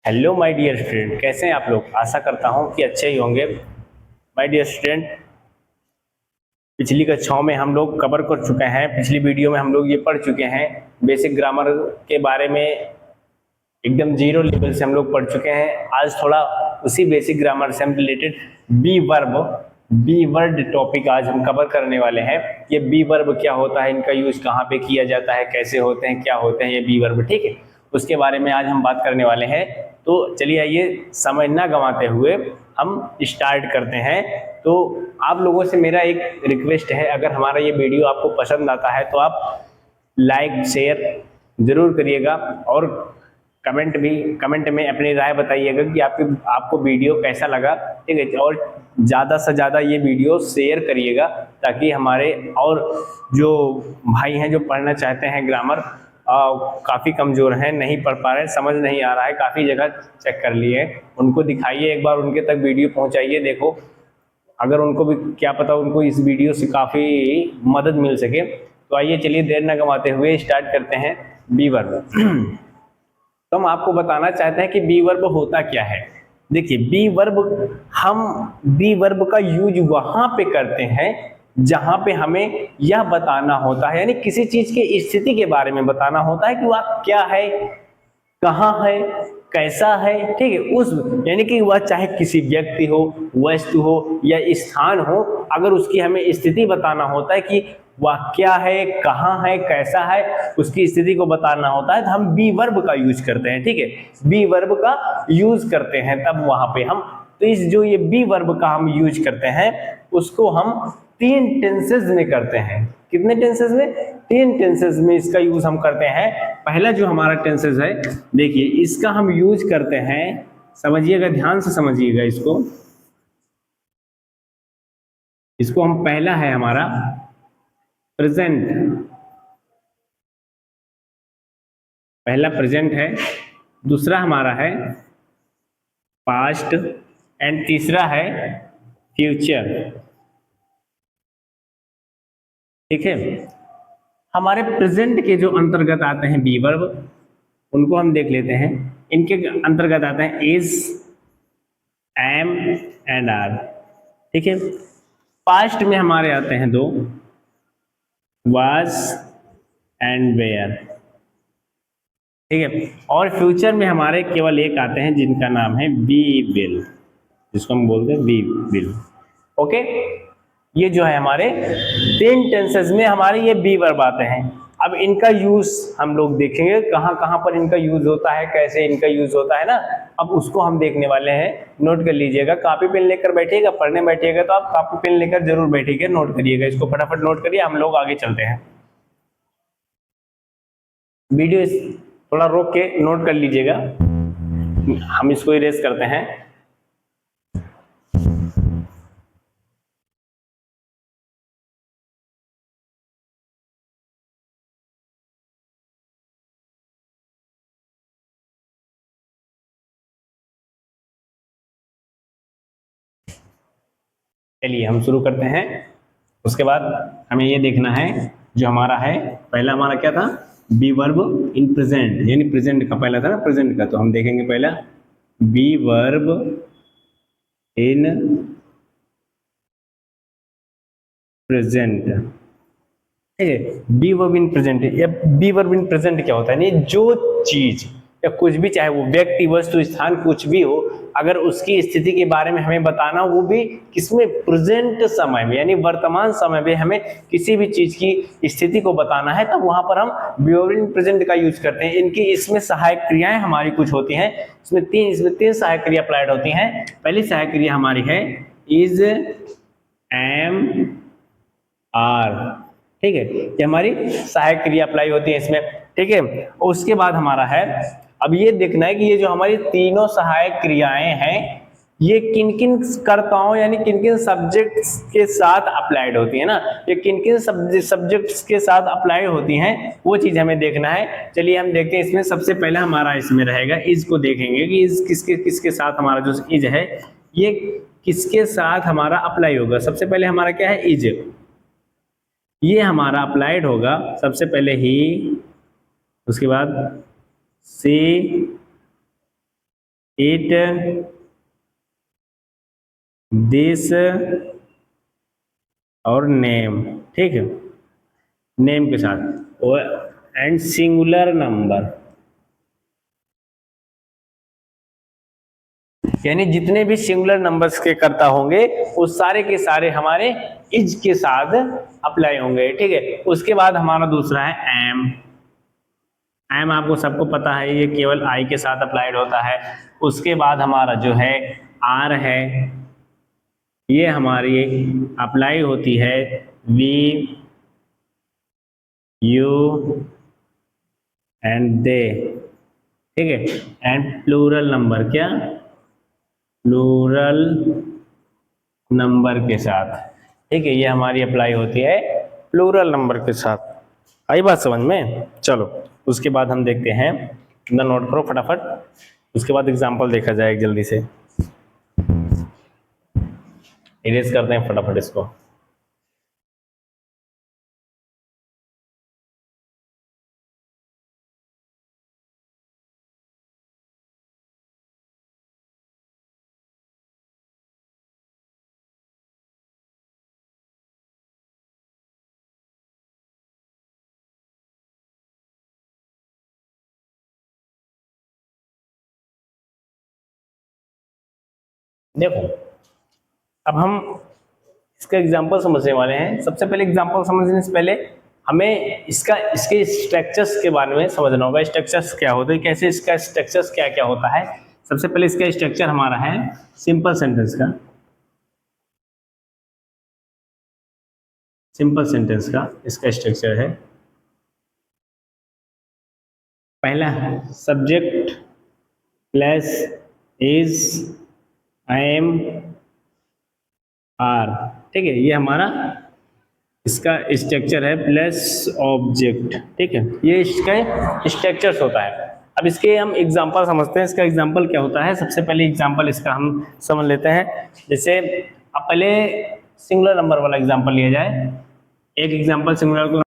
Hello my dear student, कैसे हैं आप लोग। आशा करता हूं कि अच्छे ही होंगे। माय डियर स्टूडेंट, पिछली कक्षाओं में हम लोग कवर कर चुके हैं। पिछली वीडियो में हम लोग ये पढ़ चुके हैं बेसिक ग्रामर के बारे में। एकदम जीरो लेवल से हम लोग पढ़ चुके हैं। आज थोड़ा उसी बेसिक ग्रामर से हम रिलेटेड बी वर्ड टॉपिक आज हम कवर करने वाले हैं। ये बी वर्ब क्या होता है, इनका यूज कहाँ पे किया जाता है, कैसे होते हैं, क्या होते हैं ये बी वर्ब, ठीक है। उसके बारे में आज हम बात करने वाले हैं। तो चलिए आइए समय ना गंवाते हुए हम स्टार्ट करते हैं। तो आप लोगों से मेरा एक रिक्वेस्ट है, अगर हमारा ये वीडियो आपको पसंद आता है तो आप लाइक शेयर जरूर करिएगा और कमेंट में अपनी राय बताइएगा कि आपको वीडियो कैसा लगा, ठीक है। और ज़्यादा से ज़्यादा ये वीडियो शेयर करिएगा ताकि हमारे और जो भाई हैं जो पढ़ना चाहते हैं ग्रामर, काफ़ी कमज़ोर हैं, नहीं पढ़ पा रहे हैं, समझ नहीं आ रहा है, काफ़ी जगह चेक कर लिए, उनको दिखाइए, एक बार उनके तक वीडियो पहुंचाइए। देखो अगर उनको भी क्या पता उनको इस वीडियो से काफ़ी मदद मिल सके। तो आइए चलिए देर न गंवाते हुए स्टार्ट करते हैं बी वर्ब। तो हम आपको बताना चाहते हैं कि बी वर्ब होता क्या है। देखिए हम बी वर्ब का यूज वहां पे करते हैं जहां पे हमें यह बताना होता है, यानी किसी चीज की स्थिति के बारे में बताना होता है कि वह क्या है, कहाँ है, कैसा है, ठीक है। उस यानी कि वह चाहे किसी व्यक्ति हो, वस्तु हो या स्थान हो, अगर उसकी हमें स्थिति बताना होता है कि वह क्या है, कहाँ है, कैसा है, उसकी स्थिति को बताना होता है तो हम बी वर्ब का यूज करते हैं, ठीक है। बी वर्ब का यूज करते हैं तब वहां पे हम, तो इस जो ये बी वर्ब का हम यूज करते हैं उसको हम 3 टेंसेज में करते हैं। कितने टेंसेज में? 3 टेंसेज में इसका यूज हम करते हैं। पहला जो हमारा टेंसेज है, देखिए इसका हम यूज करते हैं, समझिएगा, ध्यान से समझिएगा इसको। इसको हम पहला है हमारा प्रेजेंट, पहला प्रेजेंट है, दूसरा हमारा है पास्ट एंड तीसरा है फ्यूचर, ठीक है। हमारे प्रेजेंट के जो अंतर्गत आते हैं बी वर्ब, उनको हम देख लेते हैं। इनके अंतर्गत आते हैं इज, एम एंड आर, ठीक है। पास्ट में हमारे आते हैं दो, वाज एंड वेयर, ठीक है। और फ्यूचर में हमारे केवल एक आते हैं जिनका नाम है बी विल, जिसको हम बोलते हैं बी विल, ओके। ये जो है हमारे 3 टेंसेस में हमारे ये बी वर्ब आते हैं। अब इनका यूज हम लोग देखेंगे कहाँ कहाँ पर इनका यूज होता है, कैसे इनका यूज होता है ना, अब उसको हम देखने वाले हैं। नोट कर लीजिएगा, कॉपी पेन लेकर बैठिएगा, पढ़ने बैठिएगा तो आप कॉपी पेन लेकर जरूर बैठिएगा, नोट करिएगा, इसको फटाफट नोट करिए, हम लोग आगे चलते हैं। वीडियो थोड़ा रोक के नोट कर लीजिएगा, हम इसको इरेज करते हैं। चलिए हम शुरू करते हैं। उसके बाद हमें ये देखना है जो हमारा है, पहला हमारा क्या था, बी वर्ब इन प्रेजेंट, यानी प्रेजेंट का पहला था ना, प्रेजेंट का, तो हम देखेंगे पहला बी वर्ब इन प्रेजेंट, ठीक है। बी वर्ब इन प्रेजेंट, या बी वर्ब इन प्रेजेंट क्या होता है, यानी जो चीज या कुछ भी, चाहे वो व्यक्ति, वस्तु, स्थान, कुछ भी हो, अगर उसकी स्थिति के बारे में हमें बताना, वो भी किसमें, प्रेजेंट समय में, यानी वर्तमान समय में हमें किसी भी चीज की स्थिति को बताना है, तब वहां पर हम बी वर्ब इन प्रेजेंट का यूज करते हैं। इनकी इसमें सहायक क्रियाएं हमारी कुछ होती हैं, इसमें तीन सहायक क्रिया अप्लाइड होती हैं। पहली सहायक क्रिया हमारी है इज, एम, आर, ठीक है। ये हमारी सहायक क्रिया अप्लाई होती है इसमें, ठीक है। और उसके बाद हमारा है, अब ये देखना है कि ये जो हमारी तीनों सहायक क्रियाएं हैं ये किन किन कर्ताओं यानी किन किन सब्जेक्ट्स के साथ अप्लाइड होती है ना, ये किन किन सब्जेक्ट्स के साथ अप्लाई होती हैं, वो चीज हमें देखना है। चलिए हम देखते हैं। इसमें सबसे पहले हमारा इसमें रहेगा इज को देखेंगे कि इज किसके किसके साथ, हमारा जो इज है ये किसके साथ हमारा अप्लाई होगा। सबसे पहले हमारा क्या है, इज, ये हमारा अप्लाइड होगा सबसे पहले ही, उसके बाद सी, इट, दिस और नेम, ठीक है, नेम के साथ और एंड सिंगुलर नंबर, यानी जितने भी सिंगुलर नंबर्स के करता होंगे वो सारे के सारे हमारे इज के साथ अप्लाई होंगे, ठीक है। उसके बाद हमारा दूसरा है एम। एम आपको सबको पता है, ये केवल आई के साथ अप्लाइड होता है। उसके बाद हमारा जो है आर है, ये हमारी अप्लाई होती है वी, यू एंड दे, ठीक है। एंड प्लूरल नंबर, क्या, प्लूरल नंबर के साथ, ठीक है, ये हमारी अप्लाई होती है प्लूरल नंबर के साथ। आई बात समझ में? चलो उसके बाद हम देखते हैं, अपना नोट करो फटाफट, उसके बाद एग्जांपल देखा जाए जल्दी से। इरेज करते हैं फटाफट इसको। देखो अब हम इसका एग्जांपल समझने वाले हैं। सबसे पहले एग्जांपल समझने से पहले हमें इसके स्ट्रक्चर्स के बारे में समझना होगा। स्ट्रक्चर्स क्या होते हैं, कैसे इसका स्ट्रक्चर्स क्या क्या होता है। सबसे पहले इसका स्ट्रक्चर हमारा है सिंपल सेंटेंस का। सिंपल सेंटेंस का इसका स्ट्रक्चर है, पहला subject plus is, am, are, ठीक है, ये हमारा इसका स्ट्रक्चर है, प्लस ऑब्जेक्ट, ठीक है, ये इसका स्ट्रक्चर्स होता है। अब इसके हम एग्जांपल समझते हैं। इसका एग्जांपल क्या होता है, सबसे पहले एग्जांपल इसका हम समझ लेते हैं। जैसे अब पहले सिंगुलर नंबर वाला एग्जांपल लिया जाए। एक एग्जांपल सिंगुलर